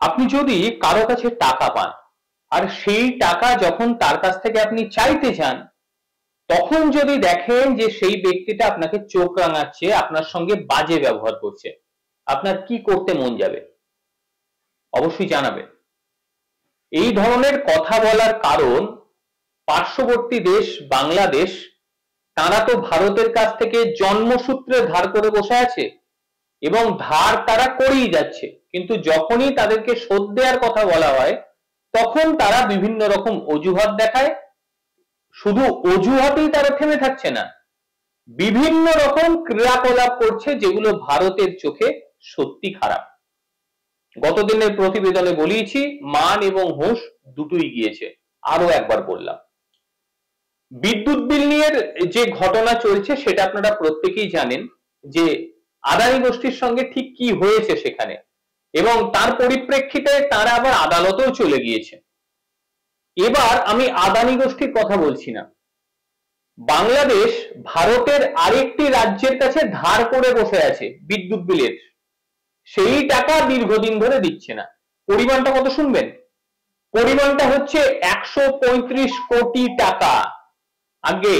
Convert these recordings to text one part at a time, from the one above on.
আপনি যদি কারো কাছে টাকা পান আর সেই টাকা যখন তার কাছ থেকে আপনি চাইতে চান, তখন যদি দেখেন যে সেই ব্যক্তিটা আপনাকে চোখ রাঙাচ্ছে, আপনার সঙ্গে বাজে ব্যবহার করছে, আপনার কি করতে মন যাবে? অবশ্যই জানাবেন। এই ধরনের কথা বলার কারণ পার্শ্ববর্তী দেশ বাংলাদেশ, তারা তো ভারতের কাছ থেকে জন্মসূত্রে ধার করে বসে আছে এবং ধার তারা করেই যাচ্ছে, কিন্তু যখনই তাদেরকে শোধ দেওয়ার কথা বলা হয় তখন তারা বিভিন্ন রকম অজুহাত দেখায়। শুধু অজুহাতেই তারা থেমে থাকছে না, বিভিন্ন রকম ক্রিয়াকলাপ করছে যেগুলো ভারতের চোখে সত্যি খারাপ। গতদিনের প্রতিবেদনে বলিয়েছি, মান এবং হুঁশ দুটোই গিয়েছে। আরো একবার বললাম, বিদ্যুৎ বিল নিয়ে যে ঘটনা চলছে সেটা আপনারা প্রত্যেকেই জানেন যে আদানি গোষ্ঠীর সঙ্গে ঠিক কি হয়েছে সেখানে, এবং তার পরিপ্রেক্ষিতে তারা আবার আদালতেও চলে গিয়েছে। এবার আমি আদানি গোষ্ঠীর কথা বলছি না, বাংলাদেশ ভারতের আরেকটি রাজ্যের কাছে ধার করে বসে আছে বিদ্যুৎ বিলের, সেই টাকা দীর্ঘদিন ধরে দিচ্ছে না। পরিমাণটা কত শুনবেন? পরিমাণটা হচ্ছে 135 কোটি টাকা। আগে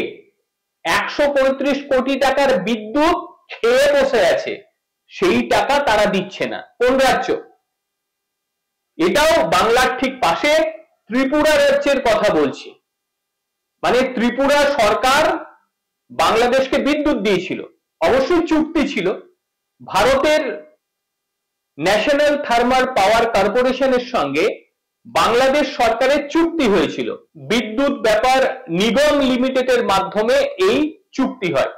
135 কোটি টাকার বিদ্যুৎ খেয়ে বসে আছে, সেই টাকা তারা দিচ্ছে না। কোন রাজ্য? এটাও বাংলার ঠিক পাশে ত্রিপুরা রাজ্যের কথা বলছি। মানে ত্রিপুরা সরকার বাংলাদেশকে বিদ্যুৎ দিয়েছিল, অবশ্যই চুক্তি ছিল। ভারতের ন্যাশনাল থার্মাল পাওয়ার কর্পোরেশনের সঙ্গে বাংলাদেশ সরকারের চুক্তি হয়েছিল, বিদ্যুৎ ব্যাপার নিগম লিমিটেডের মাধ্যমে এই চুক্তি হয়।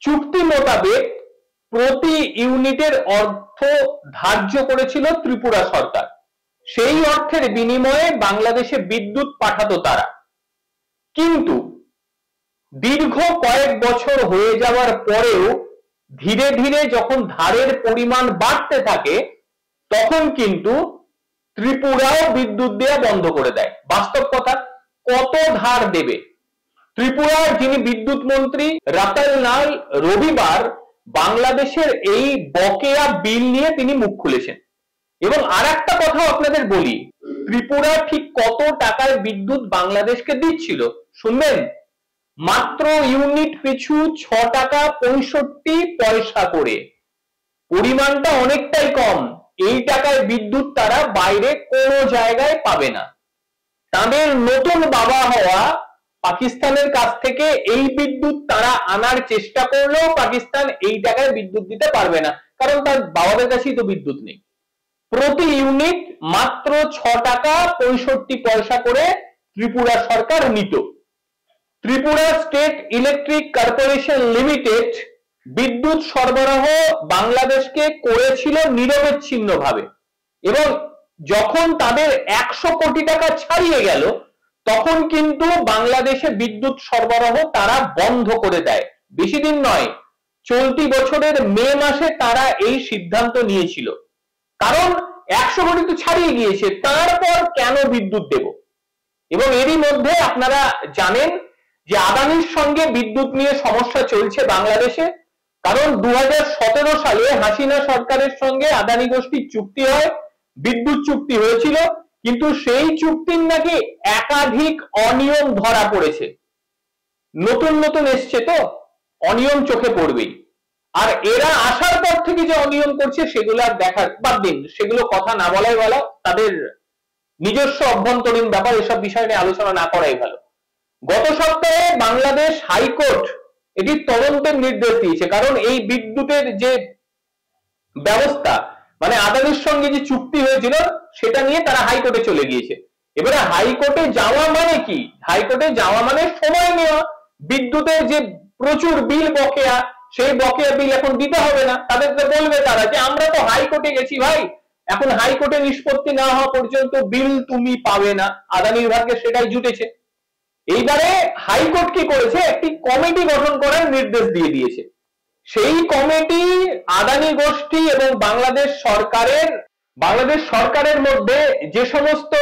চুক্তি মোতাবেক প্রতি ইউনিটের অর্থ ধার্য করেছিল ত্রিপুরা সরকার, সেই অর্থের বিনিময়ে বাংলাদেশে বিদ্যুৎ পাঠাতো তারা। কিন্তু দীর্ঘ কয়েক বছর হয়ে যাওয়ার পরেও ধীরে ধীরে যখন ধারের পরিমাণ বাড়তে থাকে, তখন কিন্তু ত্রিপুরাও বিদ্যুৎ দেওয়া বন্ধ করে দেয়। বাস্তব কথা, কত ধার দেবে? ত্রিপুরার যিনি বিদ্যুৎ মন্ত্রী রাতাল লাল রবিবার বাংলাদেশের এই বকেয়া বিল নিয়ে তিনি মুখ খুলেছেন। এবং আর একটা কথা আপনাদের বলি, ত্রিপুরা ঠিক কত টাকার বিদ্যুৎ বাংলাদেশকে দিচ্ছিল শুনবেন? মাত্র ইউনিট পিছু 6 টাকা 65 পয়সা করে। পরিমাণটা অনেকটাই কম। এই টাকায় বিদ্যুৎ তারা বাইরে কোনো জায়গায় পাবে না। তাদের নতুন বাবা হওয়া পাকিস্তানের কাছ থেকে এই বিদ্যুৎ তারা আনার চেষ্টা করলেও পাকিস্তান এই টাকায় বিদ্যুৎ দিতে পারবে না, কারণ তার বাবাদের কাছেই তো বিদ্যুৎ নেই। প্রতি ইউনিট মাত্র 6 টাকা 65 পয়সা করে ত্রিপুরা সরকার নিত। Tripura state electric corporation limited বিদ্যুৎ সরবরাহ বাংলাদেশকে করেছিল নিরবচ্ছিন্নভাবে, এবং যখন তাদের 100 কোটি টাকা ছাড়িয়ে গেল তখন কিন্তু বাংলাদেশে বিদ্যুৎ সরবরাহ তারা বন্ধ করে দেয়। বেশি দিন নয়, চলতি বছরের মে মাসে তারা এই সিদ্ধান্ত নিয়েছিল, কারণ 100 কোটি তো ছাড়িয়ে গিয়েছে, তারপর কেন বিদ্যুৎ দেব? এবং এরই মধ্যে আপনারা জানেন যে আদানির সঙ্গে বিদ্যুৎ নিয়ে সমস্যা চলছে বাংলাদেশে, কারণ 2017 সালে হাসিনা সরকারের সঙ্গে আদানি গোষ্ঠীর চুক্তি হয়, বিদ্যুৎ চুক্তি হয়েছিল, কিন্তু সেই চুক্তির নাকি একাধিক অনিয়ম ধরা পড়েছে। নতুন নতুন এসছে তো অনিয়ম চোখে পড়বেই। আর এরা আসার পর থেকে যে অনিয়ম করছে সেগুলো আর দেখার বাদ দিন, সেগুলো কথা না বলাই ভালো, তাদের নিজস্ব অভ্যন্তরীণ ব্যাপার, এসব বিষয় নিয়ে আলোচনা না করাই ভালো। গত সপ্তাহে বাংলাদেশ হাইকোর্ট এটি তদন্তের নির্দেশ দিয়েছে, কারণ এই বিদ্যুতের যে ব্যবস্থা, মানে আদানির সঙ্গে যে চুক্তি হয়েছিল সেটা নিয়ে তারা হাইকোর্টে চলে গিয়েছে। এবারে হাইকোর্টে যাওয়া মানে কি? হাইকোর্টে যাওয়া মানে সময় নেওয়া। বিদ্যুতের যে প্রচুর বিল বকেয়া, সেই বকেয়া বিল এখন দিতে হবে না, তাদেরকে বলবে তারা যে আমরা তো হাইকোর্টে গেছি ভাই, এখন হাইকোর্টে নিষ্পত্তি না হওয়া পর্যন্ত বিল তুমি পাবে না। আদানির ভাগ্যে সেটাই জুটেছে। এইবারে হাইকোর্ট কি করেছে? একটি কমিটি গঠন করার নির্দেশ দিয়ে দিয়েছে। সেই কমিটি আদানি গোষ্ঠী এবং বাংলাদেশ সরকারের মধ্যে যে সমস্ত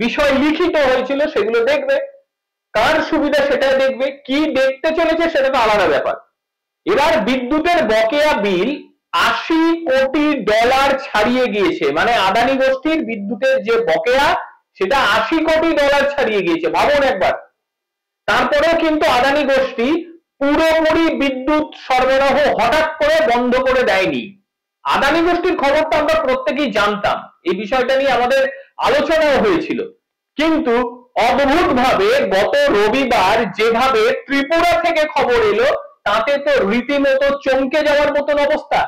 বিষয় লিখিত হয়েছিল সেগুলো দেখবে, কার সুবিধা সেটা দেখবে, কি দেখতে চলেছে সেটা তো আলাদা ব্যাপার। এবার বিদ্যুতের বকেয়া বিল $80 কোটি ছাড়িয়ে গিয়েছে। মানে আদানি গোষ্ঠীর বিদ্যুতের যে বকেয়া সেটা $80 কোটি ছাড়িয়ে গিয়েছে, ভাবুন একবার। তারপরেও কিন্তু আদানি গোষ্ঠী পুরোপুরি বিদ্যুৎ সরবরাহ হঠাৎ করে বন্ধ করে দেয়নি। আদানি গোষ্ঠীর খবরটা আমরা প্রত্যেকেই জানতাম, এই বিষয়টা নিয়ে আমাদের আলোচনাও হয়েছিল, কিন্তু অদ্ভুতভাবে গত রবিবার যেভাবে ত্রিপুরা থেকে খবর এলো তাতে তো রীতিমতো চমকে যাওয়ার মতন অবস্থা,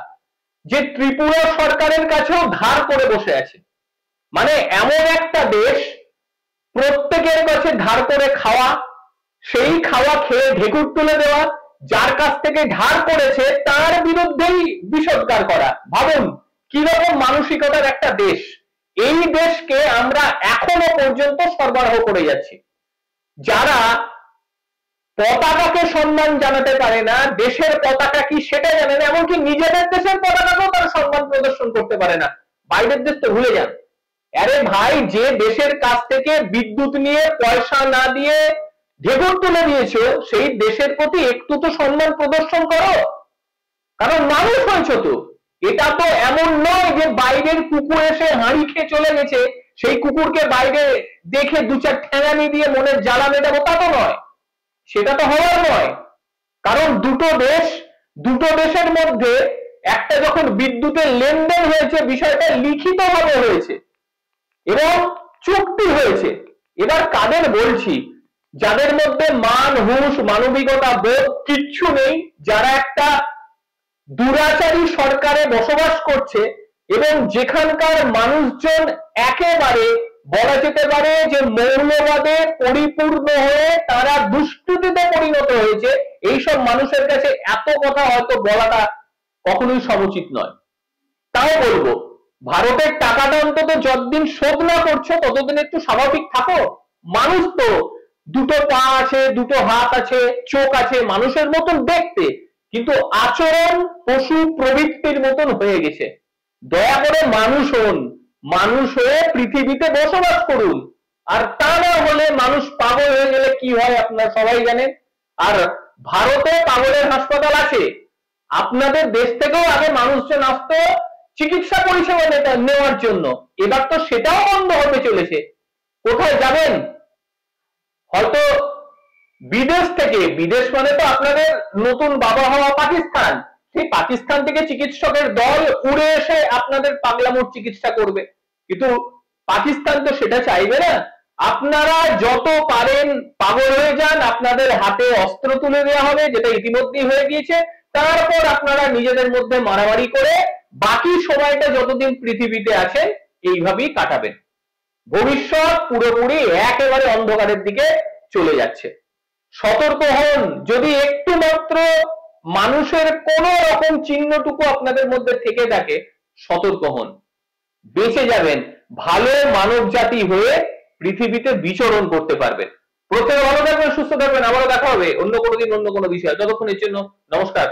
যে ত্রিপুরা সরকারের কাছেও ধার করে বসে আছে। মানে এমন একটা দেশ, প্রত্যেকের কাছে ধার করে খাওয়া, সেই খাওয়া খেয়ে ঢেকুর তুলে দেওয়া, যার কাছ থেকে ধার করেছে তার বিরুদ্ধেই বিষোদ্গার করা। ভাবুন কিরকম মানসিকতার একটা দেশ। এই দেশকে আমরা এখনো পর্যন্ত সরবরাহ করে যাচ্ছি। যারা পতাকাকে সম্মান জানাতে পারে না, দেশের পতাকা কি সেটা জানে না, এমনকি নিজেদের দেশের পতাকাকেও তারা সম্মান প্রদর্শন করতে পারে না, বাইরের দেশ তো ভুলে যান। আরে ভাই, যে দেশের কাছ থেকে বিদ্যুৎ নিয়ে পয়সা না দিয়ে ঢেকুর তুলে দিয়েছো, সেই দেশের প্রতি একটু তো সম্মান প্রদর্শন করো, কারণ মানুষ হয়েছো তো। এটা তো এমন নয় যে বাইরের কুকুর এসে হাঁড়ি খেয়ে চলে গেছে, সেই কুকুরকে বাইরে দেখে দু চার ঠ্যাঙানি দিয়ে মনের জ্বালা মেটাবো, তা তো নয়, সেটা তো হওয়ার নয়। কারণ দুটো দেশের মধ্যে একটা যখন বিদ্যুতের লেনদেন হয়েছে, বিষয়টা লিখিতভাবে হয়েছে এবং চুক্তি হয়েছে। এবার কাদের বলছি? যাদের মধ্যে মান, হুঁশ, মানবিকতা বোধ কিচ্ছু নেই, যারা একটা দুরাচারী সরকারে বসবাস করছে এবং যেখানকার মানুষজন একেবারে বলা যেতে পারে যে মৌলবাদে পরিপূর্ণ হয়ে তারা দুষ্কৃতিতে পরিণত হয়েছে, এইসব মানুষের কাছে এত কথা হয়তো বলাটা কখনোই সমুচিত নয়। তাও বলবো, ভারতের টাকাটা অন্তত যতদিন শোধ না করছো ততদিন একটু স্বাভাবিক থাকো। মানুষ তো, দুটো পা আছে, দুটো হাত আছে, চোখ আছে, মানুষের মতন দেখতে, কিন্তু আচরণ পশু প্রবৃত্তির মতন হয়ে গেছে। দয়া করে মানুষ হন, মানুষ হয়ে পৃথিবীতে বসবাস করুন। আর তা না হলে মানুষ পাগল হয়ে গেলে কি হয় আপনারা সবাই জানেন। আর ভারতে পাগলের হাসপাতাল আছে, আপনাদের দেশ থেকেও আগে মানুষজন আসতো চিকিৎসা পরিষেবা নেওয়ার জন্য, এবার তো সেটাও বন্ধ হতে চলেছে। কোথায় যাবেন? হয়তো বিদেশ থেকে, বিদেশ মানে তো আপনাদের নতুন বাবা হওয়া পাকিস্তান, সেই পাকিস্তান থেকে চিকিৎসকের দল উড়ে এসে আপনাদের পাগলামোর চিকিৎসা করবে, কিন্তু পাকিস্তান তো সেটা চাইবে না। আপনারা যত পারেন পাগল হয়ে যান, আপনাদের হাতে অস্ত্র তুলে দেওয়া হবে, যেটা ইতিমধ্যেই হয়ে গিয়েছে, তারপর আপনারা নিজেদের মধ্যে মারামারি করে বাকি সময়টা যতদিন পৃথিবীতে আছেন এইভাবেই কাটাবেন। ভবিষ্যৎ পুরোপুরি একেবারে অন্ধকারের দিকে চলে যাচ্ছে। সতর্ক হন, যদি একটু মাত্র মানুষের কোন রকম চিহ্নটুকু আপনাদের মধ্যে থেকে থাকে, সতর্ক হন, বেঁচে যাবেন, ভালো মানব জাতি হয়ে পৃথিবীতে বিচরণ করতে পারবেন। প্রত্যেকে ভালো থাকবেন, সুস্থ থাকবেন, আবারও দেখা হবে অন্য কোনো দিন অন্য কোনো বিষয়। ততক্ষণের জন্য নমস্কার।